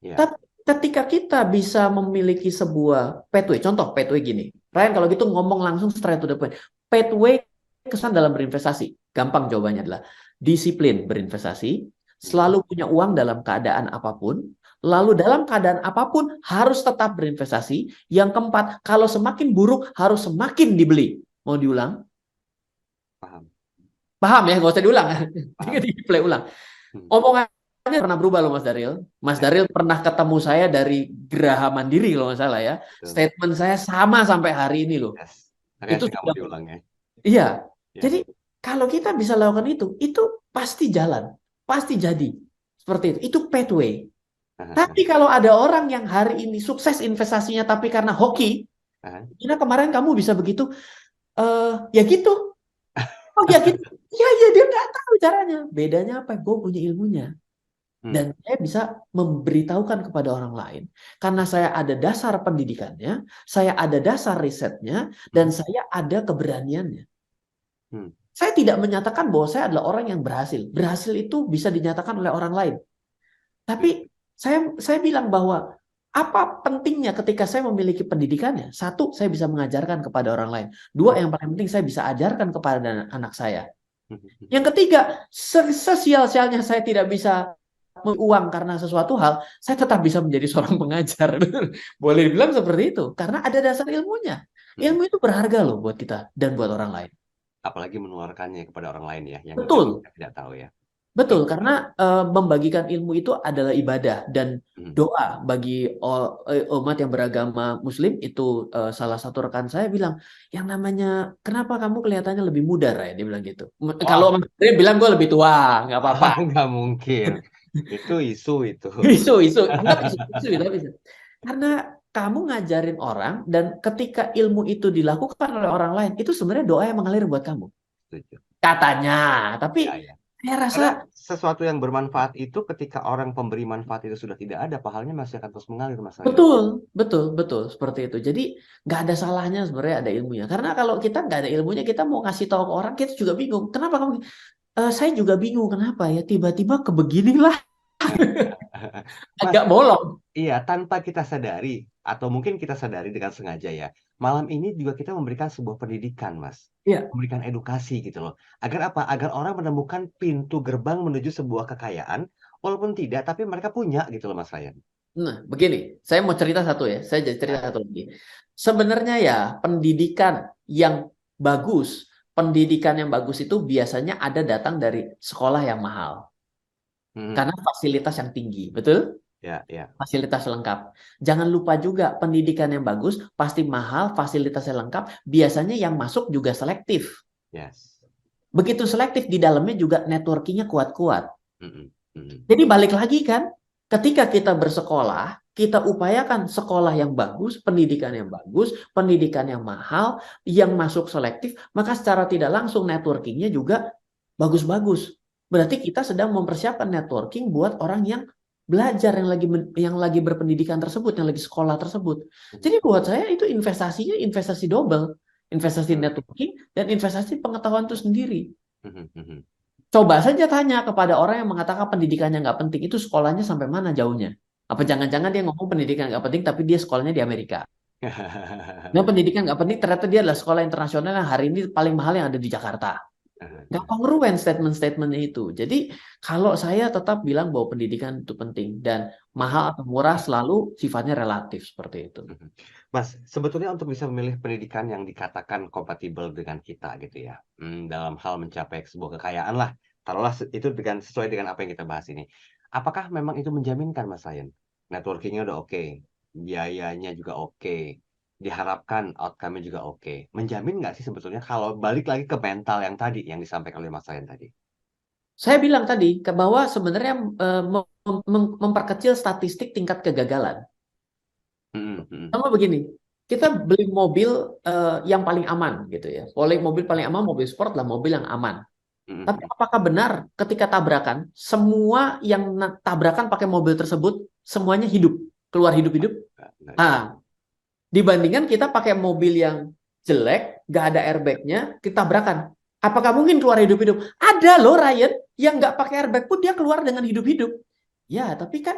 Speaker 2: Iya.
Speaker 1: Tapi ketika kita bisa memiliki sebuah pathway, contoh pathway gini. Ryan kalau gitu ngomong langsung straight to the point. Pathway kesan dalam berinvestasi. Gampang jawabannya adalah disiplin berinvestasi,
Speaker 2: Mhm.
Speaker 1: selalu punya uang dalam keadaan apapun, lalu dalam keadaan apapun harus tetap berinvestasi. Yang keempat, kalau semakin buruk harus semakin dibeli. Mau diulang?
Speaker 2: Paham
Speaker 1: Paham ya? Gak usah diulang. Tinggal
Speaker 2: paham.
Speaker 1: di play ulang.
Speaker 2: Mhm.
Speaker 1: Omongannya pernah berubah loh Mas Daril. Mas
Speaker 2: Oke,
Speaker 1: Daril pernah ketemu saya dari Geraha Mandiri kalau nggak salah ya.
Speaker 2: betul.
Speaker 1: Statement saya sama sampai hari ini loh.
Speaker 2: Yes. Tapi
Speaker 1: Itu
Speaker 2: asik kamu
Speaker 1: sudah,
Speaker 2: diulang ya.
Speaker 1: iya.
Speaker 2: Iya.
Speaker 1: Jadi kalau kita bisa lakukan itu pasti jalan, pasti jadi. Seperti itu. Itu pathway.
Speaker 2: Heeh heeh.
Speaker 1: Tapi kalau ada orang yang hari ini sukses investasinya tapi karena hoki,
Speaker 2: Heeh.
Speaker 1: Gina kemarin kamu bisa begitu, ya gitu. Oh ya gitu. Ya ya dia nggak tahu caranya. Bedanya apa? Gue punya ilmunya.
Speaker 2: Mmm,
Speaker 1: Dan saya bisa memberitahukan kepada orang lain. Karena saya ada dasar pendidikannya, saya ada dasar risetnya, dan
Speaker 2: mhm.
Speaker 1: saya ada keberaniannya.
Speaker 2: Mmm,
Speaker 1: Saya tidak menyatakan bahwa saya adalah orang yang berhasil. Berhasil itu bisa dinyatakan oleh orang lain. Tapi
Speaker 2: setuju.
Speaker 1: saya bilang bahwa apa pentingnya ketika saya memiliki pendidikannya? Satu, saya bisa mengajarkan kepada orang lain. Dua,
Speaker 2: Mhm
Speaker 1: yang paling penting saya bisa ajarkan kepada anak saya.
Speaker 2: mhm mhm.
Speaker 1: Yang ketiga, sesial-sialnya saya tidak bisa uang karena sesuatu hal, saya tetap bisa menjadi seorang pengajar. Boleh dibilang seperti itu, karena ada dasar ilmunya.
Speaker 2: Mhm.
Speaker 1: Ilmu itu berharga loh buat kita dan buat orang lain.
Speaker 2: Apalagi menularkannya kepada orang lain ya, yang itu
Speaker 1: Betul,
Speaker 2: kita tidak tahu ya. Oke.
Speaker 1: betul, karena membagikan ilmu itu adalah ibadah dan
Speaker 2: Mhm.
Speaker 1: doa bagi umat yang beragama Muslim itu. Salah satu rekan saya bilang, yang namanya kenapa kamu kelihatannya lebih muda, Ray? Dia bilang gitu. Kalau
Speaker 2: Wah,
Speaker 1: dia bilang gue lebih tua, nggak apa-apa.
Speaker 2: nggak mungkin. Itu isu itu.
Speaker 1: Isu, enggak isu, enggak bisa. Karena kamu ngajarin orang dan ketika ilmu itu dilakukan oleh orang lain, itu sebenarnya doa yang mengalir buat kamu.
Speaker 2: Setuju.
Speaker 1: Katanya, tapi
Speaker 2: Iya iya.
Speaker 1: Saya rasa
Speaker 2: Karena sesuatu yang bermanfaat itu ketika orang pemberi manfaat itu sudah tidak ada, pahalanya masih akan terus mengalir, Mas Ryan.
Speaker 1: betul, betul, betul seperti itu. Jadi nggak ada salahnya sebenarnya ada ilmunya. Karena kalau kita nggak ada ilmunya, kita mau kasih tahu ke orang, kita juga bingung. Kenapa kamu? Saya juga bingung kenapa ya tiba-tiba kebeginilah
Speaker 2: Mas,
Speaker 1: agak bolong.
Speaker 2: iya, tanpa kita sadari, atau mungkin kita sadari dengan sengaja ya, malam ini juga kita memberikan sebuah pendidikan, Mas.
Speaker 1: Iya.
Speaker 2: Memberikan edukasi gitu loh. Agar apa? Agar orang menemukan pintu gerbang menuju sebuah kekayaan, walaupun tidak, tapi mereka punya gitu loh, Mas Ryan.
Speaker 1: Nah, begini, saya mau cerita satu ya. Saya jadi cerita
Speaker 2: Nah,
Speaker 1: satu lagi. Sebenarnya ya, pendidikan yang bagus, pendidikan yang bagus itu biasanya ada datang dari sekolah yang mahal.
Speaker 2: hmm,
Speaker 1: Karena fasilitas yang tinggi, betul?
Speaker 2: ya, ya,
Speaker 1: Fasilitas lengkap. Jangan lupa juga pendidikan yang bagus pasti mahal, fasilitasnya lengkap. Biasanya yang masuk juga selektif.
Speaker 2: yes.
Speaker 1: Begitu selektif di dalamnya juga networkingnya kuat-kuat.
Speaker 2: Hmm, hmm,
Speaker 1: Jadi balik lagi kan, ketika kita bersekolah, kita upayakan sekolah yang bagus, pendidikan yang mahal, yang masuk selektif, maka secara tidak langsung networkingnya juga bagus-bagus. Berarti kita sedang mempersiapkan networking buat orang yang belajar yang lagi berpendidikan tersebut, yang lagi sekolah tersebut.
Speaker 2: hmm,
Speaker 1: Jadi buat saya itu investasinya investasi double, investasi
Speaker 2: betul.
Speaker 1: networking dan investasi pengetahuan itu sendiri.
Speaker 2: Hmm, hmm, hmm.
Speaker 1: Coba saja tanya kepada orang yang mengatakan pendidikannya nggak penting, itu sekolahnya sampai mana jauhnya? Apa jangan-jangan dia ngomong pendidikan nggak penting, tapi dia sekolahnya di Amerika? Nah, pendidikan nggak penting, ternyata dia adalah sekolah internasional yang hari ini paling mahal yang ada di Jakarta. Nggak kongruen statement-statementnya itu. Jadi kalau saya tetap bilang bahwa pendidikan itu penting dan mahal atau murah selalu sifatnya relatif seperti itu.
Speaker 2: Mas, sebetulnya untuk bisa memilih pendidikan yang dikatakan kompatibel dengan kita gitu ya, dalam hal mencapai sebuah kekayaan lah, taruhlah itu sesuai dengan apa yang kita bahas ini. Apakah memang itu menjaminkan, Mas Ryan? Networking-nya udah oke, biayanya juga oke, diharapkan outcome-nya juga oke. Menjamin nggak sih sebetulnya kalau balik lagi ke mental yang tadi yang disampaikan oleh Mas Ryan tadi?
Speaker 1: Saya bilang tadi bahwa sebenarnya memperkecil statistik tingkat kegagalan.
Speaker 2: Mhm, mhm,
Speaker 1: Sama begini, kita beli mobil yang paling aman gitu ya. Mobil paling aman, mobil sport lah, mobil yang aman.
Speaker 2: mhm,
Speaker 1: Tapi
Speaker 2: mhm.
Speaker 1: apakah benar ketika tabrakan, semua yang tabrakan pakai mobil tersebut semuanya hidup, keluar hidup-hidup?
Speaker 2: Nggak juga.
Speaker 1: Nah, dibandingkan kita pakai mobil yang jelek, gak ada airbagnya, kita tabrakan. Apakah mungkin keluar hidup-hidup? Ada loh Ryan yang nggak pakai airbag pun dia keluar dengan hidup-hidup. Ya, tapi kan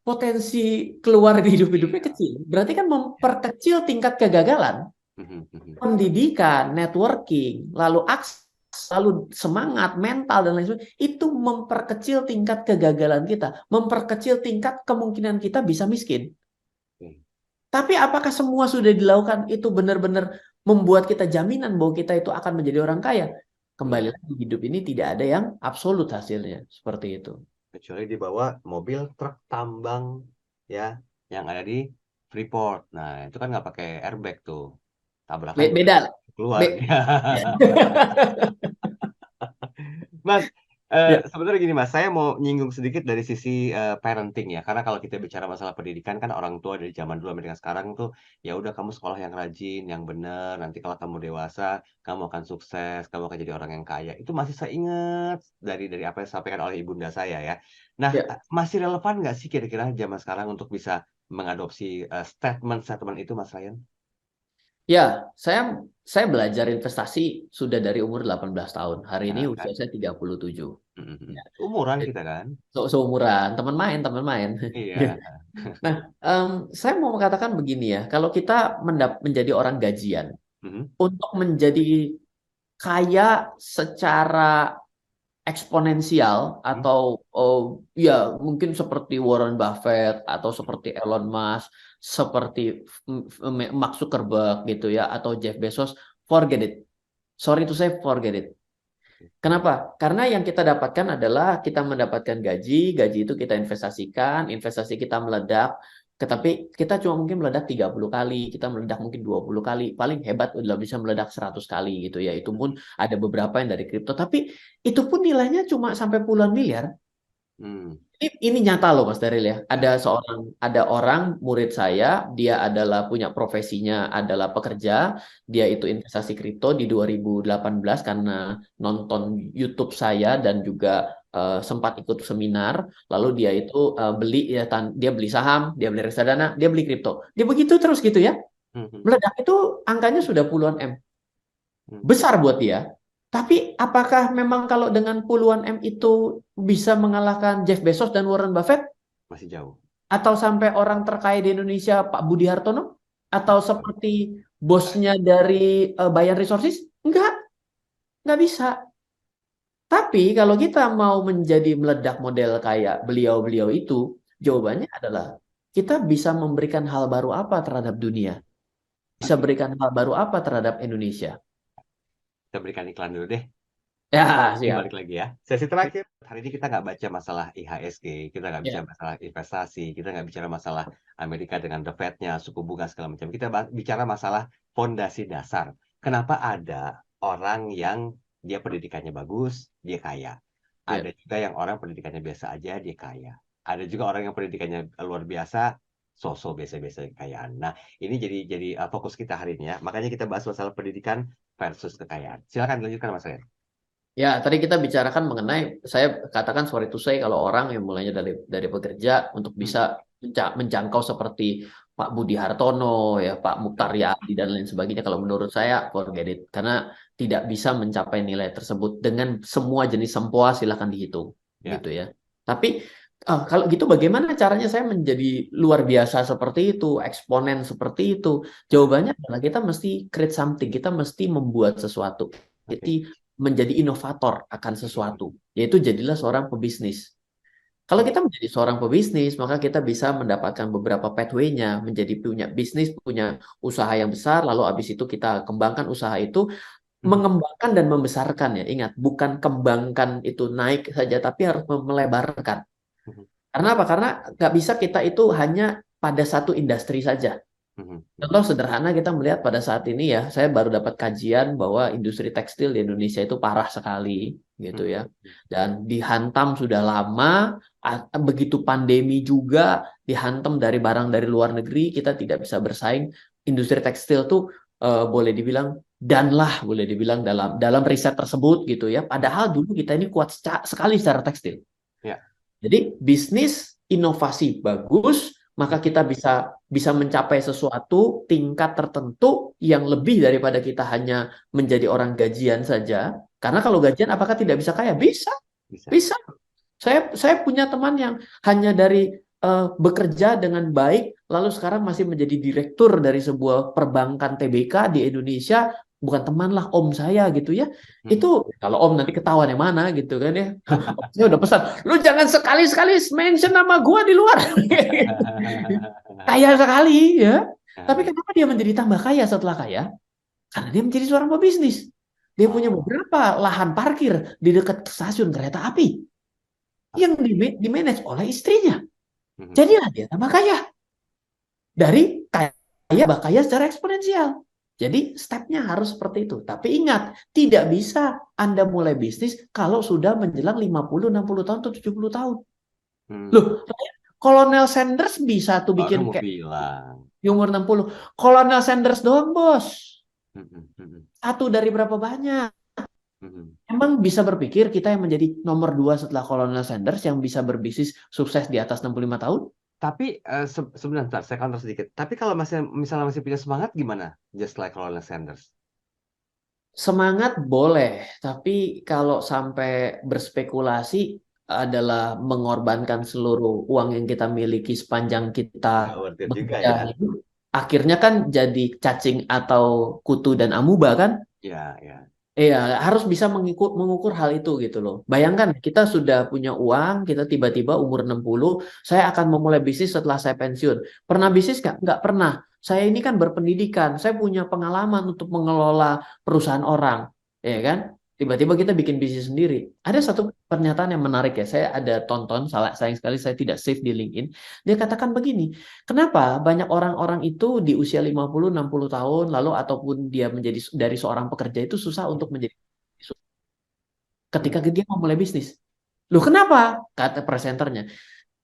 Speaker 1: potensi keluar di hidup-hidupnya
Speaker 2: Iya.
Speaker 1: kecil. Berarti kan
Speaker 2: Ya.
Speaker 1: memperkecil tingkat kegagalan.
Speaker 2: Mhm, mhm.
Speaker 1: Pendidikan, networking, lalu akses, lalu semangat, mental, dan lain sebagainya, itu memperkecil tingkat kegagalan kita, memperkecil tingkat kemungkinan kita bisa miskin.
Speaker 2: Oke.
Speaker 1: Tapi apakah semua sudah dilakukan itu benar-benar membuat kita jaminan bahwa kita itu akan menjadi orang kaya? Kembali
Speaker 2: Belum.
Speaker 1: lagi, hidup ini tidak ada yang absolut hasilnya. Seperti itu.
Speaker 2: Kecuali dibawa mobil truk tambang ya yang ada di Freeport. Nah, itu kan nggak pakai airbag tuh. Tabrakan juga
Speaker 1: Beda.
Speaker 2: keluar
Speaker 1: Be-
Speaker 2: dia. Mas,
Speaker 1: ya,
Speaker 2: sebenarnya gini Mas, saya mau nyinggung sedikit dari sisi parenting ya. Karena kalau kita bicara masalah pendidikan kan orang tua dari zaman dulu sampai dengan sekarang tuh ya udah kamu sekolah yang rajin, yang benar. Nanti kalau kamu dewasa, kamu akan sukses, kamu akan jadi orang yang kaya. Itu masih saya ingat dari apa yang disampaikan oleh ibunda saya ya. Nah,
Speaker 1: ya.
Speaker 2: masih relevan nggak sih kira-kira zaman sekarang untuk bisa mengadopsi statement-statement itu Mas Ryan?
Speaker 1: Ya, saya belajar investasi sudah dari umur 18 tahun. Hari ini
Speaker 2: Nah,
Speaker 1: usia
Speaker 2: kan.
Speaker 1: saya 37.
Speaker 2: Mhm, mhm.
Speaker 1: Ya.
Speaker 2: Umuran kita kan?
Speaker 1: Seumuran, teman main, teman main.
Speaker 2: Iya.
Speaker 1: Nah, saya mau mengatakan begini ya, kalau kita menjadi orang gajian,
Speaker 2: Mhm,
Speaker 1: untuk menjadi kaya secara eksponensial
Speaker 2: mhm,
Speaker 1: atau ya mungkin seperti Warren Buffett atau
Speaker 2: mhm.
Speaker 1: seperti Elon Musk, seperti Mark Zuckerberg gitu ya, atau Jeff Bezos, forget it. Sorry to say, forget it. Kenapa? Karena yang kita dapatkan adalah kita mendapatkan gaji, gaji itu kita investasikan, investasi kita meledak, tetapi kita cuma mungkin meledak 30 kali, kita meledak mungkin 20 kali, paling hebat udah bisa meledak 100 kali gitu ya. Itu pun ada beberapa yang dari kripto, tapi itu pun nilainya cuma sampai puluhan miliar.
Speaker 2: Hmm.
Speaker 1: Ini nyata loh Mas Daryl ya.
Speaker 2: Ya.
Speaker 1: Ada orang murid saya, dia adalah punya profesinya adalah pekerja, dia itu investasi kripto di 2018 karena nonton YouTube saya dan juga sempat ikut seminar, lalu dia itu beli ya dia beli saham, dia beli reksadana, dia beli kripto. Dia begitu terus gitu ya.
Speaker 2: Hmm, hmm,
Speaker 1: Meledak itu angkanya sudah puluhan M.
Speaker 2: hmm.
Speaker 1: Besar buat dia. Tapi apakah memang kalau dengan puluhan M itu bisa mengalahkan Jeff Bezos dan Warren Buffett?
Speaker 2: Masih jauh.
Speaker 1: Atau sampai orang terkaya di Indonesia Pak Budi Hartono? Atau
Speaker 2: Masih jauh.
Speaker 1: seperti bosnya dari Bayan Resources? Nggak bisa. Tapi kalau kita mau menjadi meledak model kayak beliau-beliau itu, jawabannya adalah kita bisa memberikan hal baru apa terhadap dunia? Bisa
Speaker 2: Oke,
Speaker 1: berikan hal baru apa terhadap Indonesia?
Speaker 2: kita berikan iklan dulu deh.
Speaker 1: Ya,
Speaker 2: Ini
Speaker 1: siap.
Speaker 2: balik lagi ya. Sesi terakhir. Hari ini kita nggak baca masalah IHSG, kita nggak bicara
Speaker 1: Ya.
Speaker 2: masalah investasi, kita nggak bicara masalah Amerika dengan the Fed-nya, suku bunga segala macam. Kita bicara masalah fondasi dasar. Kenapa ada orang yang dia pendidikannya bagus, dia kaya.
Speaker 1: Ya.
Speaker 2: Ada juga yang orang pendidikannya biasa aja, dia kaya. Ada juga orang yang pendidikannya luar biasa, sosok biasa-biasa kekayaan. Nah, ini jadi fokus kita hari ini ya. Makanya kita bahas masalah pendidikan versus kekayaan. Silakan dilanjutkan Mas Ren.
Speaker 1: Ya, tadi kita bicarakan mengenai, saya katakan sorry to say kalau orang yang mulainya dari pekerja untuk
Speaker 2: Hmm,
Speaker 1: bisa menjangkau seperti Pak Budi Hartono, ya Pak Mukhtar
Speaker 2: betul.
Speaker 1: Yadi dan lain sebagainya, kalau menurut saya forget it, karena tidak bisa mencapai nilai tersebut dengan semua jenis sempoa silahkan dihitung,
Speaker 2: Ya.
Speaker 1: gitu ya. Tapi kalau gitu bagaimana caranya saya menjadi luar biasa seperti itu, eksponen seperti itu? Jawabannya adalah kita mesti create something, kita mesti membuat sesuatu. Jadi
Speaker 2: Oke.
Speaker 1: menjadi inovator akan sesuatu, yaitu jadilah seorang pebisnis. Kalau
Speaker 2: Hmm,
Speaker 1: kita menjadi seorang pebisnis, maka kita bisa mendapatkan beberapa pathway-nya, menjadi punya bisnis, punya usaha yang besar, lalu habis itu kita kembangkan usaha itu,
Speaker 2: hmm,
Speaker 1: mengembangkan dan membesarkan ya. Ingat, bukan kembangkan itu naik saja, tapi harus melebarkan.
Speaker 2: hmm,
Speaker 1: Karena apa? Karena nggak bisa kita itu hanya pada satu industri saja.
Speaker 2: hmm, hmm,
Speaker 1: Contoh sederhana kita melihat pada saat ini ya, saya baru dapat kajian bahwa industri tekstil di Indonesia itu parah sekali gitu
Speaker 2: hmm,
Speaker 1: ya. Dan dihantam sudah lama, begitu pandemi juga dihantam dari barang dari luar negeri, kita tidak bisa bersaing. Industri tekstil tuh boleh dibilang dan lah boleh dibilang dalam riset tersebut gitu ya. Padahal dulu kita ini kuat sekali secara tekstil.
Speaker 2: ya.
Speaker 1: Jadi bisnis inovasi bagus, maka
Speaker 2: Hmm,
Speaker 1: kita bisa bisa mencapai sesuatu tingkat tertentu yang lebih daripada kita hanya menjadi orang gajian saja. Karena kalau gajian apakah tidak bisa kaya? Bisa,
Speaker 2: bisa.
Speaker 1: bisa. Saya punya teman yang hanya dari bekerja dengan baik, lalu sekarang masih menjadi direktur dari sebuah perbankan TBK di Indonesia, bukan teman lah, om saya gitu ya.
Speaker 2: Hmm.
Speaker 1: Itu kalau om nanti ketahuan yang mana gitu kan ya. Saya udah pesan, lu jangan sekali-sekali mention nama gua di luar. Kaya sekali ya. Tapi
Speaker 2: Nah,
Speaker 1: kenapa dia menjadi tambah kaya setelah kaya? Karena dia menjadi seorang pebisnis. Dia punya
Speaker 2: oh.
Speaker 1: beberapa lahan parkir di dekat stasiun kereta api yang dimanage oleh istrinya.
Speaker 2: Hmm,
Speaker 1: Jadilah dia tambah kaya. Dari kaya tambah kaya secara eksponensial. Jadi stepnya harus seperti itu. Tapi ingat, tidak bisa Anda mulai bisnis kalau sudah menjelang 50, 60 tahun atau 70 tahun. Loh,
Speaker 2: hmm.
Speaker 1: Kolonel Sanders bisa tuh
Speaker 2: Baru
Speaker 1: bikin
Speaker 2: mau
Speaker 1: kayak
Speaker 2: bilang.
Speaker 1: di umur 60. Kolonel Sanders doang, bos.
Speaker 2: Hmm, hmm, hmm,
Speaker 1: Satu dari berapa banyak?
Speaker 2: hmm.
Speaker 1: Emang bisa berpikir kita yang menjadi nomor dua setelah Kolonel Sanders yang bisa berbisnis sukses di atas 65 tahun?
Speaker 2: Tapi sebentar, saya counter sedikit. Tapi kalau misalnya masih punya semangat gimana? Just like Colonel Sanders.
Speaker 1: Semangat boleh, tapi kalau sampai berspekulasi adalah mengorbankan seluruh uang yang kita miliki sepanjang kita
Speaker 2: Nggak worth it juga
Speaker 1: bekerja
Speaker 2: ya.
Speaker 1: hidup, akhirnya kan jadi cacing atau kutu dan amuba kan?
Speaker 2: Ya, ya.
Speaker 1: Iya, harus bisa mengukur hal itu gitu loh. Bayangkan kita sudah punya uang, kita tiba-tiba umur 60, saya akan memulai bisnis setelah saya pensiun. Pernah bisnis nggak? Nggak pernah. Saya ini kan berpendidikan, saya punya pengalaman untuk mengelola perusahaan orang, ya kan? Tiba-tiba kita bikin bisnis sendiri. Ada satu pernyataan yang menarik ya, saya ada tonton, sayang sekali saya tidak save di LinkedIn. Dia katakan begini, kenapa banyak orang-orang itu di usia 50, 60 tahun lalu ataupun dia menjadi dari seorang pekerja itu susah untuk menjadi
Speaker 2: Hmm,
Speaker 1: ketika dia mau mulai bisnis. Loh kenapa? Kata presenternya.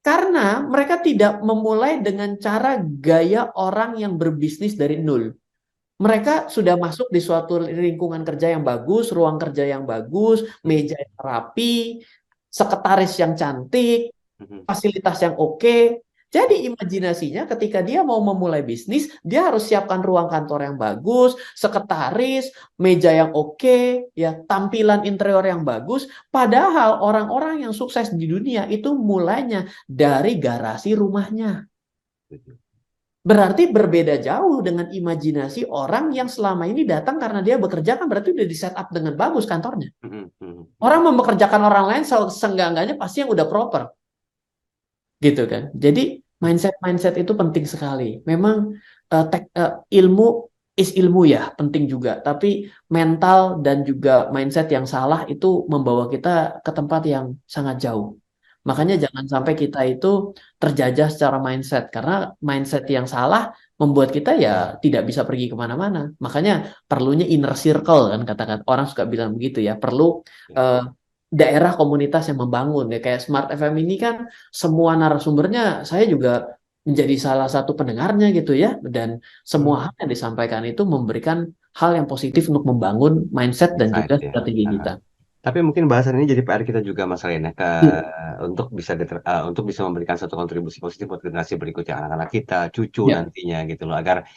Speaker 1: Karena mereka tidak memulai dengan cara gaya orang yang berbisnis dari nol. Mereka sudah masuk di suatu lingkungan kerja yang bagus, ruang kerja yang bagus,
Speaker 2: Mhm,
Speaker 1: meja yang rapi, sekretaris yang cantik,
Speaker 2: mhm.
Speaker 1: fasilitas yang oke. Jadi imajinasinya ketika dia mau memulai bisnis, dia harus siapkan ruang kantor yang bagus, sekretaris, meja yang oke, ya, tampilan interior yang bagus. Padahal orang-orang yang sukses di dunia itu mulainya dari garasi rumahnya.
Speaker 2: Setuju.
Speaker 1: Berarti berbeda jauh dengan imajinasi orang yang selama ini datang karena dia bekerja kan berarti udah di set up dengan bagus kantornya.
Speaker 2: Mhm, mhm,
Speaker 1: Orang
Speaker 2: mhm.
Speaker 1: mempekerjakan orang lain seenggak-enggaknya pasti yang udah proper gitu kan. Jadi mindset itu penting sekali. Memang ilmu is ilmu ya, penting juga. Tapi mental dan juga mindset yang salah itu membawa kita ke tempat yang sangat jauh. Makanya
Speaker 2: Mhm.
Speaker 1: jangan sampai kita itu terjajah secara mindset karena mindset yang salah membuat kita ya tidak bisa pergi kemana-mana. Makanya perlunya inner circle kan katakan orang suka bilang begitu ya. Perlu
Speaker 2: Ya.
Speaker 1: eh, daerah komunitas yang membangun ya kayak Smart FM ini kan semua narasumbernya saya juga menjadi salah satu pendengarnya gitu ya dan semua
Speaker 2: Hmm,
Speaker 1: hal yang disampaikan itu memberikan hal yang positif untuk membangun mindset dan
Speaker 2: insight
Speaker 1: juga
Speaker 2: ya.
Speaker 1: strategi
Speaker 2: Aha.
Speaker 1: kita.
Speaker 2: Tapi mungkin bahasan ini jadi PR kita juga Mas Ryan ya,
Speaker 1: Iya,
Speaker 2: untuk bisa memberikan satu kontribusi positif buat generasi berikutnya anak-anak kita, cucu
Speaker 1: iya,
Speaker 2: nantinya gitu loh agar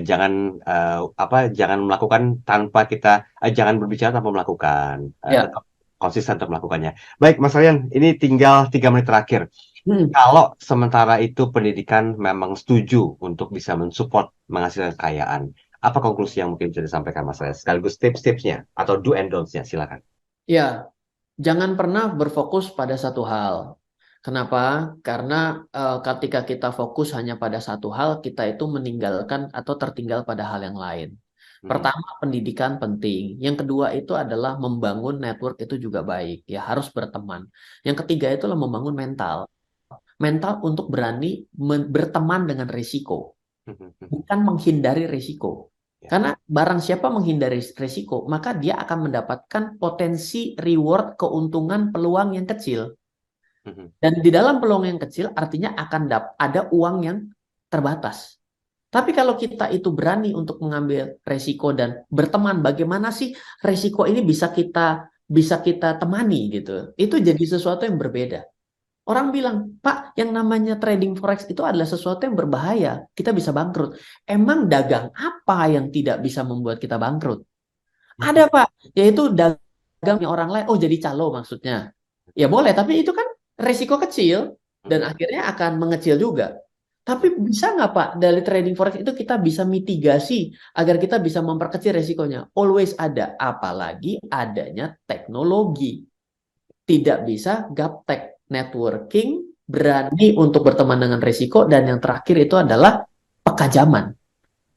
Speaker 2: jangan melakukan tanpa kita jangan berbicara tanpa melakukan,
Speaker 1: iya.
Speaker 2: tetap konsisten untuk melakukannya. Baik Mas Ryan, ini tinggal 3 menit terakhir.
Speaker 1: Hmm.
Speaker 2: Kalau sementara itu pendidikan memang setuju untuk bisa mensupport menghasilkan kekayaan, apa konklusi yang mungkin bisa disampaikan Mas Ryan? Sekaligus tips-tipsnya atau do and don'ts-nya, silakan.
Speaker 1: Ya, jangan pernah berfokus pada satu hal. Kenapa? Karena ketika kita fokus hanya pada satu hal, kita itu meninggalkan atau tertinggal pada hal yang lain.
Speaker 2: Mhm,
Speaker 1: Pertama, pendidikan penting. Yang kedua itu adalah membangun network itu juga baik. Ya, harus berteman. Yang ketiga itu adalah membangun mental. Mental untuk berani berteman dengan risiko
Speaker 2: mhm, mhm.
Speaker 1: bukan menghindari risiko.
Speaker 2: Ya.
Speaker 1: Karena barang siapa menghindari risiko, maka dia akan mendapatkan potensi reward, keuntungan, peluang yang kecil.
Speaker 2: Mhm,
Speaker 1: Dan di dalam peluang yang kecil artinya akan ada uang yang terbatas. Tapi kalau kita itu berani untuk mengambil resiko dan berteman, bagaimana sih resiko ini bisa kita temani gitu. Itu jadi sesuatu yang berbeda. Orang bilang, Pak, yang namanya trading forex itu adalah sesuatu yang berbahaya. Kita bisa bangkrut. Emang dagang apa yang tidak bisa membuat kita bangkrut? Ada,
Speaker 2: mhm,
Speaker 1: Pak. Yaitu dagang orang lain. Oh, jadi calo maksudnya. Ya boleh, tapi itu kan resiko kecil dan
Speaker 2: mhm,
Speaker 1: akhirnya akan mengecil juga. Tapi
Speaker 2: mhm,
Speaker 1: bisa nggak, Pak, dari trading forex itu kita bisa mitigasi agar kita bisa memperkecil resikonya? Always ada, apalagi adanya teknologi. Tidak bisa gaptek, networking, berani untuk berteman dengan risiko, dan yang terakhir itu adalah pekajaman.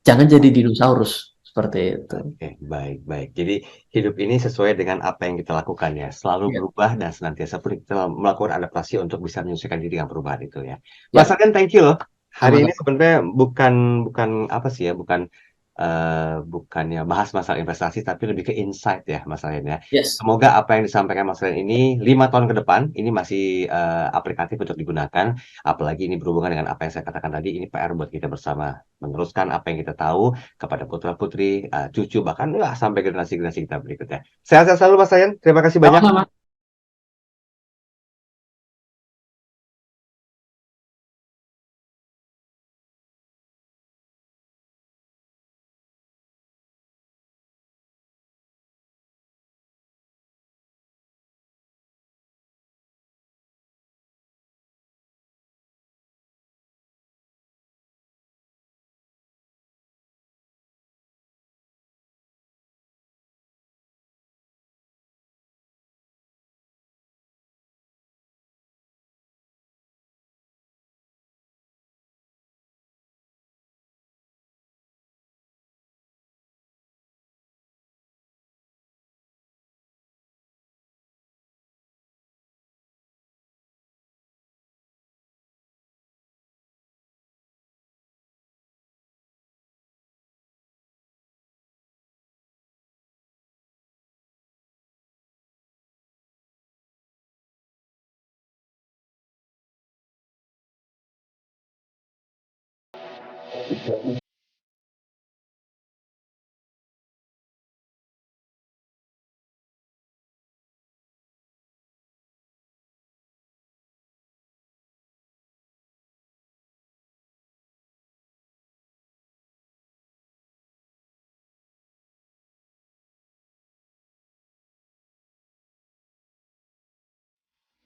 Speaker 1: Jangan jadi dinosaurus. Seperti itu.
Speaker 2: oke, baik, baik. Jadi hidup ini sesuai dengan apa yang kita lakukan ya, selalu
Speaker 1: Ya,
Speaker 2: berubah dan senantiasa pun kita melakukan adaptasi untuk bisa menyesuaikan diri dengan perubahan itu ya. Mas
Speaker 1: ya,
Speaker 2: Aryan, thank you loh. Hari ini
Speaker 1: sama-sama.
Speaker 2: sebenarnya bukan bukan apa sih ya, bukannya bahas masalah investasi, tapi lebih ke insight ya, Mas Aryan ya.
Speaker 1: Yes.
Speaker 2: Semoga apa yang disampaikan Mas Aryan ini 5 tahun ke depan ini masih aplikatif untuk digunakan. Apalagi ini berhubungan dengan apa yang saya katakan tadi, ini PR buat kita bersama meneruskan apa yang kita tahu kepada putra-putri, cucu, bahkan ya, sampai generasi-generasi kita berikutnya. Sehat-sehat selalu Mas Sayan. Terima kasih banyak.
Speaker 1: Sama-sama.